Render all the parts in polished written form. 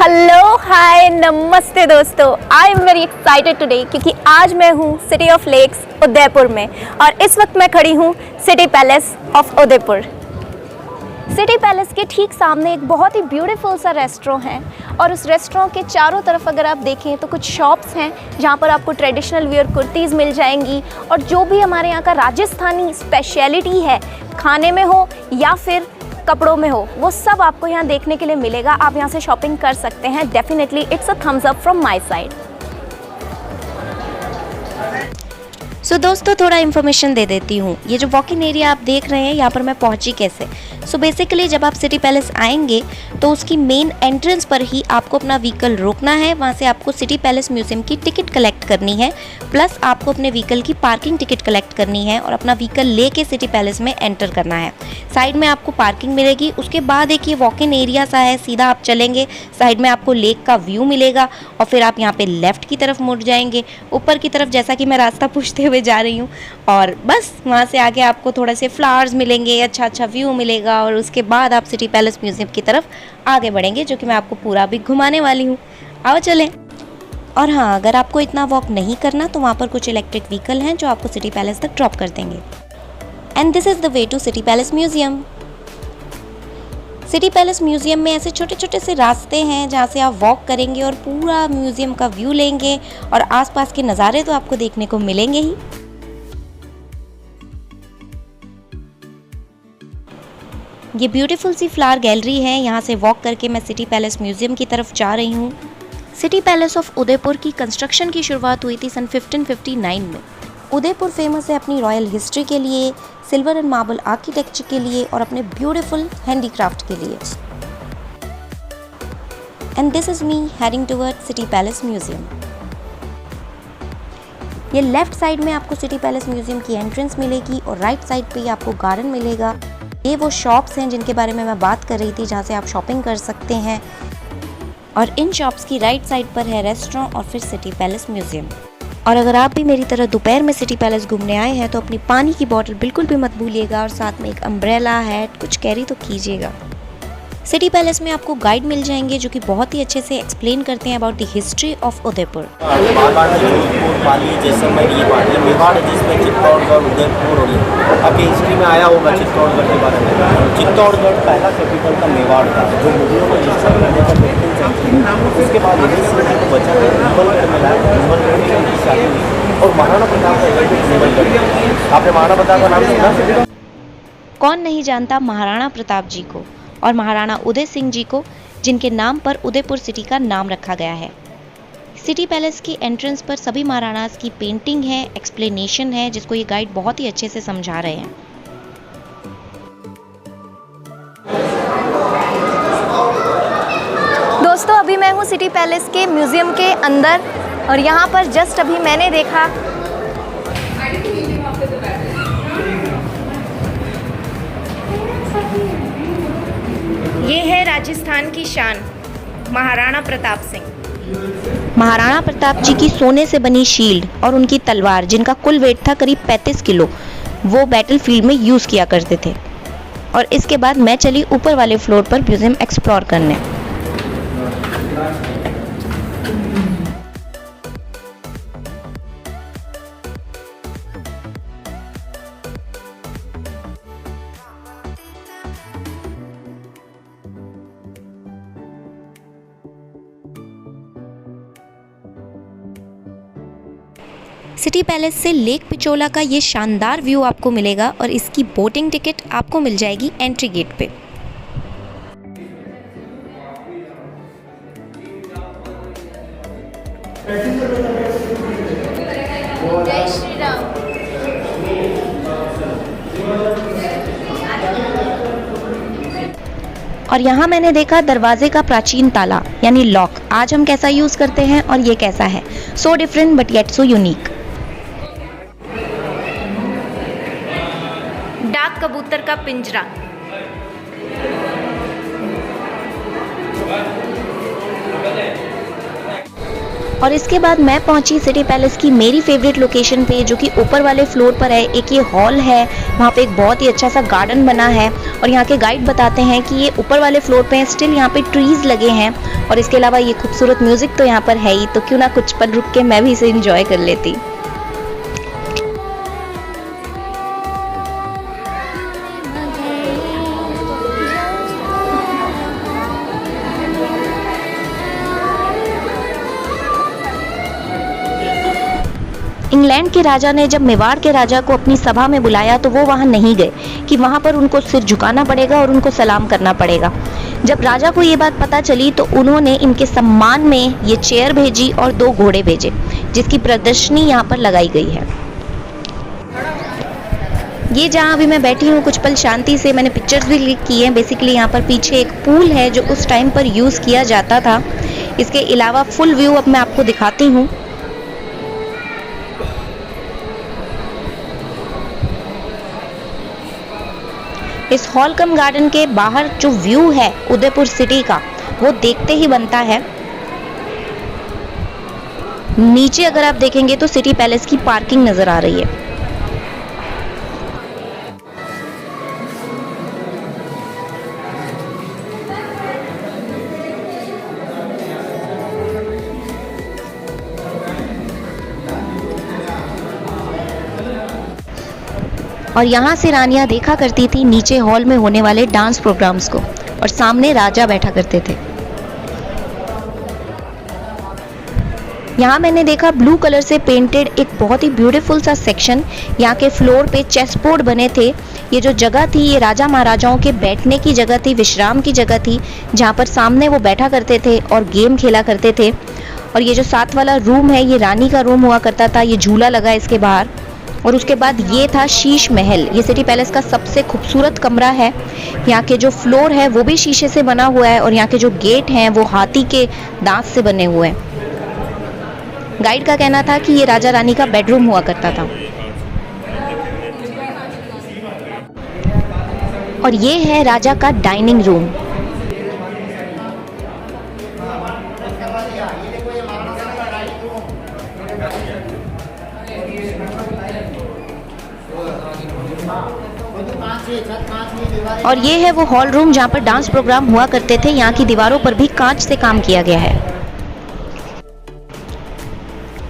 Hello hi नमस्ते दोस्तों, I am very excited today क्योंकि आज मैं हूँ सिटी ऑफ लेक्स उदयपुर में और इस वक्त मैं खड़ी हूँ city palace of Udaipur. City palace के ठीक सामने एक बहुत ही ब्यूटीफुल सा रेस्टोरेंट है और उस रेस्टोरेंट के चारों तरफ अगर आप देखें तो कुछ शॉप्स हैं जहाँ पर आपको ट्रेडिशनल वियर कुर्तीज़ मिल जाएंगी और जो भी हमारे यहाँ का राजस्थानी स्पेशलिटी है, खाने में हो या फिर कपड़ों में हो, वो सब आपको यहाँ देखने के लिए मिलेगा। आप यहाँ से शॉपिंग कर सकते हैं। Definitely it's a thumbs up from my side. So दोस्तों, थोड़ा इन्फॉर्मेशन दे देती हूँ। ये जो वॉक इन एरिया आप देख रहे हैं, यहाँ पर मैं पहुँची कैसे। सो बेसिकली जब आप सिटी पैलेस आएंगे तो उसकी मेन एंट्रेंस पर ही आपको अपना व्हीकल रोकना है। वहाँ से आपको सिटी पैलेस म्यूजियम की टिकट कलेक्ट करनी है, प्लस आपको अपने व्हीकल की पार्किंग टिकट कलेक्ट करनी है और अपना व्हीकल लेके सिटी पैलेस में एंटर करना है। साइड में आपको पार्किंग मिलेगी। उसके बाद एक ये वॉक इन एरिया सा है, सीधा आप चलेंगे, साइड में आपको लेक का व्यू मिलेगा और फिर आप यहाँ पे लेफ्ट की तरफ मुड़ जाएंगे ऊपर की तरफ, जैसा कि मैं रास्ता पूछते हुए जा रही हूँ। और बस वहाँ से आगे आपको थोड़े से फ्लावर्स मिलेंगे, अच्छा व्यू मिलेगा और उसके बाद आप सिटी पैलेस म्यूजियम की तरफ आगे बढ़ेंगे, जो कि मैं आपको पूरा भी घुमाने वाली हूँ। आओ चलें। और हाँ, अगर आपको इतना वॉक नहीं करना तो वहाँ पर कुछ इलेक्ट्रिक व्हीकल हैं जो आपको सिटी पैलेस तक ड्रॉप कर देंगे। And this is the way to city palace museum. City palace museum में ऐसे छोटे छोटे से रास्ते हैं जहाँ से आप वॉक करेंगे और पूरा म्यूजियम का व्यू लेंगे और आसपास के नज़ारे तो आपको देखने को मिलेंगे ही। ये ब्यूटीफुल सी फ्लावर गैलरी है। यहाँ से वॉक करके मैं सिटी पैलेस म्यूजियम की तरफ जा रही हूँ। सिटी पैलेस ऑफ उदयपुर की कंस्ट्रक्शन की शुरुआत हुई थी सन 1559 में। उदयपुर फेमस है अपनी रॉयल हिस्ट्री के लिए, सिल्वर एंड मार्बल आर्किटेक्चर के लिए और अपने ब्यूटीफुल हैंडीक्राफ्ट के लिए। And this is me heading toward city palace museum. ये लेफ्ट साइड में आपको सिटी पैलेस म्यूजियम की एंट्रेंस मिलेगी और राइट साइड पे आपको गार्डन मिलेगा। ये वो शॉप्स हैं जिनके बारे में मैं बात कर रही थी, जहाँ से आप शॉपिंग कर सकते हैं। और इन शॉप्स की राइट साइड पर है रेस्टोरेंट और फिर सिटी पैलेस म्यूजियम। और अगर आप भी मेरी तरह दोपहर में सिटी पैलेस घूमने आए हैं तो अपनी पानी की बोतल बिल्कुल भी मत भूलिएगा और साथ में एक अम्ब्रेला, हैट कुछ कैरी तो कीजिएगा। सिटी पैलेस में आपको गाइड मिल जाएंगे जो कि बहुत ही अच्छे से एक्सप्लेन करते हैं about the history of Udaipur. Mewar जिसमें चित्तौड़गढ़, उदयपुर और आपकी हिस्ट्री में आया होगा चित्तौड़गढ़ के बारे में। चित्तौड़गढ़ पहला कैपिटल था मेवाड़ का, जो मुगलों को जिसका रहने का 15वीं सेंचुरी। उसके बाद यही सिटी को बचा कर मुगलगढ़ में लाया। मुगलगढ़ की उनकी शादी हुई और महाराणा प्रताप का मुगलगढ़। आपने महाराणा प्रताप का नाम सुना? कौन नहीं जानता महाराणा प्रताप जी को और महाराणा उदय सिंह जी को, जिनके नाम पर उदयपुर सिटी का नाम रखा गया है। सिटी पैलेस की एंट्रेंस पर सभी महाराणास की पेंटिंग है, एक्सप्लेनेशन है, जिसको ये गाइड बहुत ही अच्छे से समझा रहे हैं। दोस्तों, अभी मैं हूँ सिटी पैलेस के म्यूजियम के अंदर और यहाँ पर जस्ट अभी मैंने देखा ये है राजस्थान की शान, महाराणा प्रताप सिंह। महाराणा प्रताप जी की सोने से बनी शील्ड और उनकी तलवार, जिनका कुल वेट था करीब 35 किलो, वो बैटलफील्ड में यूज़ किया करते थे। और इसके बाद मैं चली ऊपर वाले फ्लोर पर म्यूजियम एक्सप्लोर करने। सिटी पैलेस से लेक पिचोला का ये शानदार व्यू आपको मिलेगा और इसकी बोटिंग टिकट आपको मिल जाएगी एंट्री गेट पे। जय श्री राम। और यहाँ मैंने देखा दरवाजे का प्राचीन ताला यानी लॉक। आज हम कैसा यूज करते हैं और ये कैसा है। So different but yet so unique. डाक कबूतर का पिंजरा। और इसके बाद मैं पहुंची सिटी पैलेस की मेरी फेवरेट लोकेशन पे, जो कि ऊपर वाले फ्लोर पर है। एक ये हॉल है, वहाँ पे एक बहुत ही अच्छा सा गार्डन बना है और यहाँ के गाइड बताते हैं कि ये ऊपर वाले फ्लोर पे स्टिल यहाँ पे ट्रीज लगे हैं और इसके अलावा ये खूबसूरत म्यूजिक तो यहाँ पर है ही, तो क्यों ना कुछ पल रुक के मैं भी इसे इंजॉय कर लेती। इंग्लैंड के राजा ने जब मेवाड़ के राजा को अपनी सभा में बुलाया तो वो वहां नहीं गए कि वहां पर उनको सिर झुकाना पड़ेगा और उनको सलाम करना पड़ेगा। जब राजा को ये बात पता चली तो उन्होंने इनके सम्मान में ये चेयर भेजी और 2 घोड़े भेजे, जिसकी प्रदर्शनी यहाँ पर लगाई गई है। ये जहाँ अभी मैं बैठी हूँ कुछ पल शांति से मैंने पिक्चर्स भी क्लिक की हैं। बेसिकली यहाँ पर पीछे एक पूल है जो उस टाइम पर यूज़ किया जाता था। इसके अलावा फुल व्यू अब मैं आपको दिखाती हूँ। इस हॉल कम गार्डन के बाहर जो व्यू है उदयपुर सिटी का, वो देखते ही बनता है। नीचे अगर आप देखेंगे तो सिटी पैलेस की पार्किंग नजर आ रही है। और यहाँ से रानियां देखा करती थी नीचे हॉल में होने वाले डांस प्रोग्राम्स को और सामने राजा बैठा करते थे। यहाँ मैंने देखा ब्लू कलर से पेंटेड एक बहुत ही ब्यूटीफुल सा सेक्शन। यहाँ के फ्लोर पे चेस बोर्ड बने थे। ये जो जगह थी ये राजा महाराजाओं के बैठने की जगह थी, विश्राम की जगह थी, जहाँ पर सामने वो बैठा करते थे और गेम खेला करते थे। और ये जो साथ वाला रूम है ये रानी का रूम हुआ करता था। ये झूला लगा इसके बाहर। और उसके बाद ये था शीश महल। ये सिटी पैलेस का सबसे खूबसूरत कमरा है। यहाँ के जो फ्लोर है वो भी शीशे से बना हुआ है और यहाँ के जो गेट हैं वो हाथी के दांत से बने हुए हैं। गाइड का कहना था कि ये राजा रानी का बेडरूम हुआ करता था। और ये है राजा का डाइनिंग रूम। और ये है वो हॉल रूम जहाँ पर डांस प्रोग्राम हुआ करते थे। यहाँ की दीवारों पर भी कांच से काम किया गया है।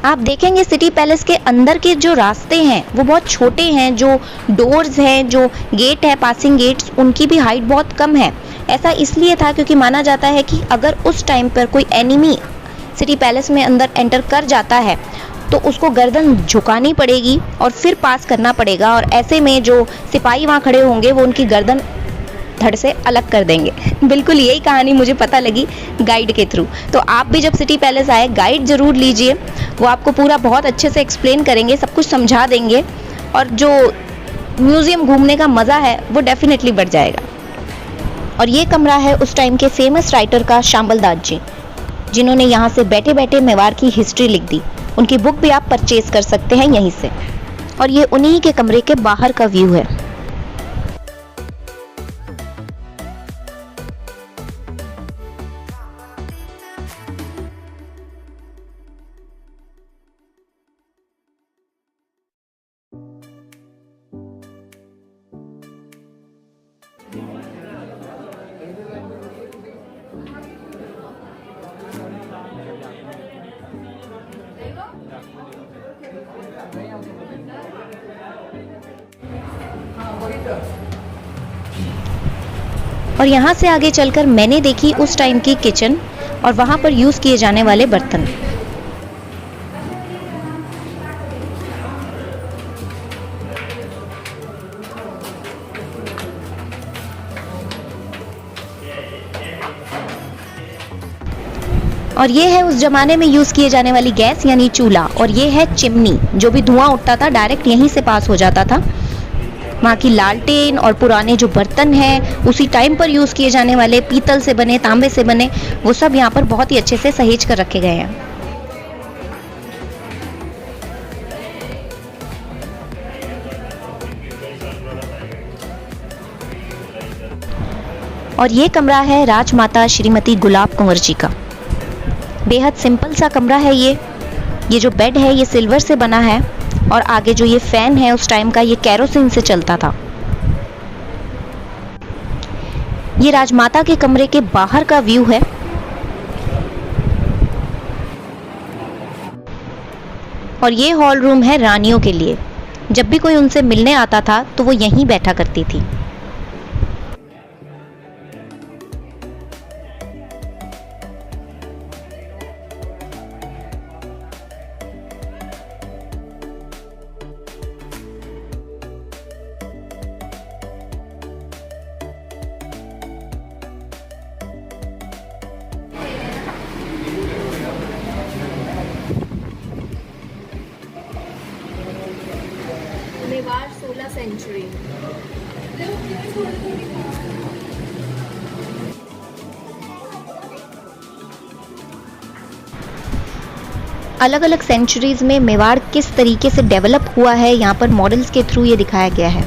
आप देखेंगे सिटी पैलेस के अंदर के जो रास्ते हैं वो बहुत छोटे हैं। जो डोर्स हैं, जो गेट है, पासिंग गेट्स, उनकी भी हाइट बहुत कम है। ऐसा इसलिए था क्योंकि माना जाता है कि अगर उस टाइम पर कोई एनिमी सिटी पैलेस में अंदर एंटर कर जाता है तो उसको गर्दन झुकानी पड़ेगी और फिर पास करना पड़ेगा। और ऐसे में जो सिपाही वहाँ खड़े होंगे वो उनकी गर्दन धड़ से अलग कर देंगे। बिल्कुल यही कहानी मुझे पता लगी गाइड के थ्रू। तो आप भी जब सिटी पैलेस आए गाइड ज़रूर लीजिए। वो आपको पूरा बहुत अच्छे से एक्सप्लेन करेंगे, सब कुछ समझा देंगे और जो म्यूज़ियम घूमने का मज़ा है वो डेफिनेटली बढ़ जाएगा। और ये कमरा है उस टाइम के फेमस राइटर का शांबल दास जी, जिन्होंने यहाँ से बैठे बैठे मेवाड़ की हिस्ट्री लिख दी। उनकी बुक भी आप परचेज कर सकते हैं यहीं से। और ये उन्हीं के कमरे के बाहर का व्यू है। और यहाँ से आगे चलकर मैंने देखी उस टाइम की किचन और वहाँ पर यूज़ किए जाने वाले बर्तन। और ये है उस जमाने में यूज़ किए जाने वाली गैस यानी चूल्हा। और ये है चिमनी, जो भी धुआं उठता था डायरेक्ट यहीं से पास हो जाता था। वहाँ की लालटेन और पुराने जो बर्तन हैं उसी टाइम पर यूज़ किए जाने वाले पीतल से बने, तांबे से बने, वो सब यहाँ पर बहुत ही अच्छे से सहेज कर रखे गए हैं। और ये कमरा है राजमाता श्रीमती गुलाब कुंवर जी का। बेहद सिंपल सा कमरा है ये जो बेड है ये सिल्वर से बना है और आगे जो ये फैन है उस टाइम का ये केरोसिन से चलता था। ये राजमाता के कमरे के बाहर का व्यू है। और ये हॉल रूम है रानियों के लिए। जब भी कोई उनसे मिलने आता था तो वो यहीं बैठा करती थी। मेवाड़ 16 सेंचुरी। अलग अलग सेंचुरीज में मेवाड़ किस तरीके से डेवलप हुआ है यहाँ पर मॉडल्स के थ्रू ये दिखाया गया है।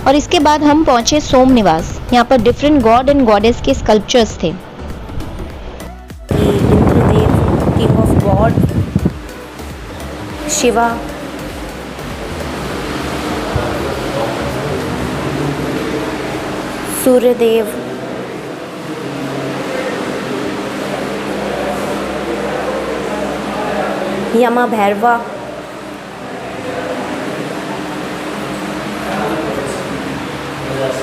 और इसके बाद हम पहुंचे सोम निवास। यहाँ पर डिफरेंट गॉड एंड गॉडेस के स्कल्पचर्स थे। Indradev king of god, Shiva, Suryadev, Yama Bhairava,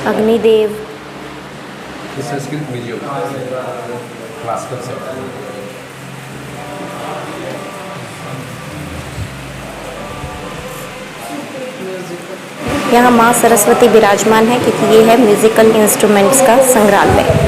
Agnidev, Sanskrit museum classical set. यहाँ माँ सरस्वती विराजमान है क्योंकि ये है म्यूजिकल इंस्ट्रूमेंट्स का संग्रहालय।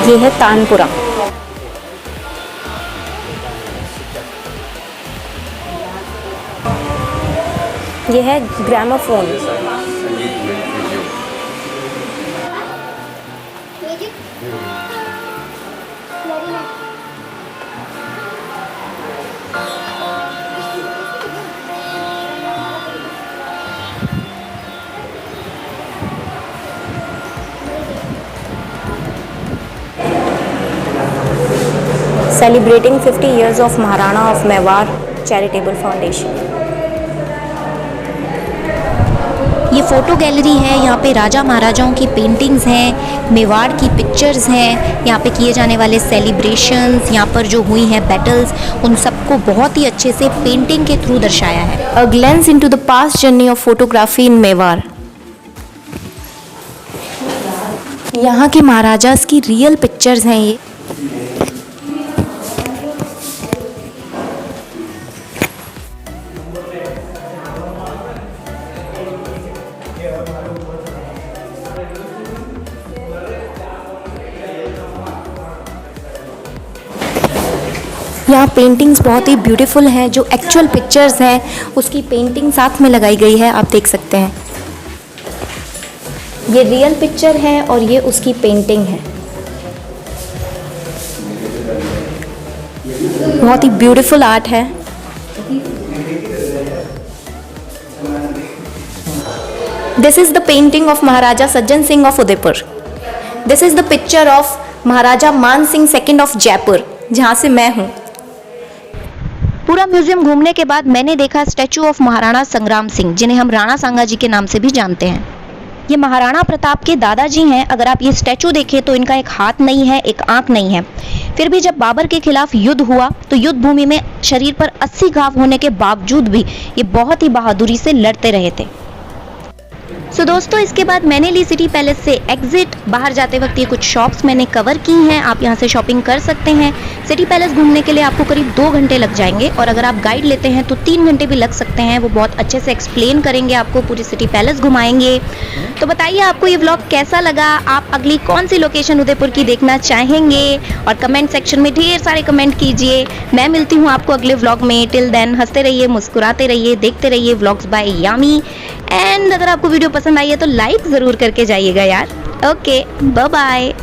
ये है तानपुरा। ये है gramophone. Celebrating 50 years of Maharana of Mewar Charitable Foundation। ये फोटो गैलरी है। यहाँ पे राजा महाराजाओं की पेंटिंग्स हैं, मेवाड़ की पिक्चर्स हैं, यहाँ पे किए जाने वाले सेलिब्रेशंस, यहाँ पर जो हुई हैं बैटल्स, उन सबको बहुत ही अच्छे से पेंटिंग के थ्रू दर्शाया है। A glance into the past journey of photography in Mewar। यहाँ के महाराजास की रियल पिक्चर्स हैं ये। यहाँ पेंटिंग्स बहुत ही ब्यूटीफुल हैं। जो एक्चुअल पिक्चर्स हैं उसकी पेंटिंग साथ में लगाई गई है, आप देख सकते हैं। ये रियल पिक्चर है और ये उसकी पेंटिंग है। बहुत ही ब्यूटीफुल आर्ट है। This is the painting of Maharaja Sajjan Singh of Udaipur. This is the picture of Maharaja Man Singh second of Jaipur, जहाँ से मैं हूँ। पूरा म्यूजियम घूमने के बाद मैंने देखा स्टैचू ऑफ महाराणा संग्राम सिंह, जिन्हें हम राणा सांगा जी के नाम से भी जानते हैं। ये महाराणा प्रताप के दादाजी हैं। अगर आप ये स्टैचू देखें तो इनका एक हाथ नहीं है, एक आंख नहीं है। फिर भी जब बाबर के खिलाफ युद्ध हुआ तो युद्ध भूमि में शरीर पर 80 घाव होने के बावजूद भी ये बहुत ही बहादुरी से लड़ते रहे थे। सो दोस्तों, इसके बाद मैंने ली सिटी पैलेस से एग्जिट। बाहर जाते वक्त ये कुछ शॉप्स मैंने कवर की हैं, आप यहाँ से शॉपिंग कर सकते हैं। सिटी पैलेस घूमने के लिए आपको करीब 2 घंटे लग जाएंगे और अगर आप गाइड लेते हैं तो 3 घंटे भी लग सकते हैं। वो बहुत अच्छे से एक्सप्लेन करेंगे, आपको पूरी सिटी पैलेस घुमाएंगे। तो बताइए आपको ये व्लॉग कैसा लगा, आप अगली कौन सी लोकेशन उदयपुर की देखना चाहेंगे और कमेंट सेक्शन में ढेर सारे कमेंट कीजिए। मैं मिलती हूँ आपको अगले व्लॉग में। टिल देन हंसते रहिए, मुस्कुराते रहिए, देखते रहिए व्लॉग्स बाय यामी। एंड अगर आपको वीडियो पसंद आई है तो लाइक ज़रूर करके जाइएगा यार। Okay, bye bye.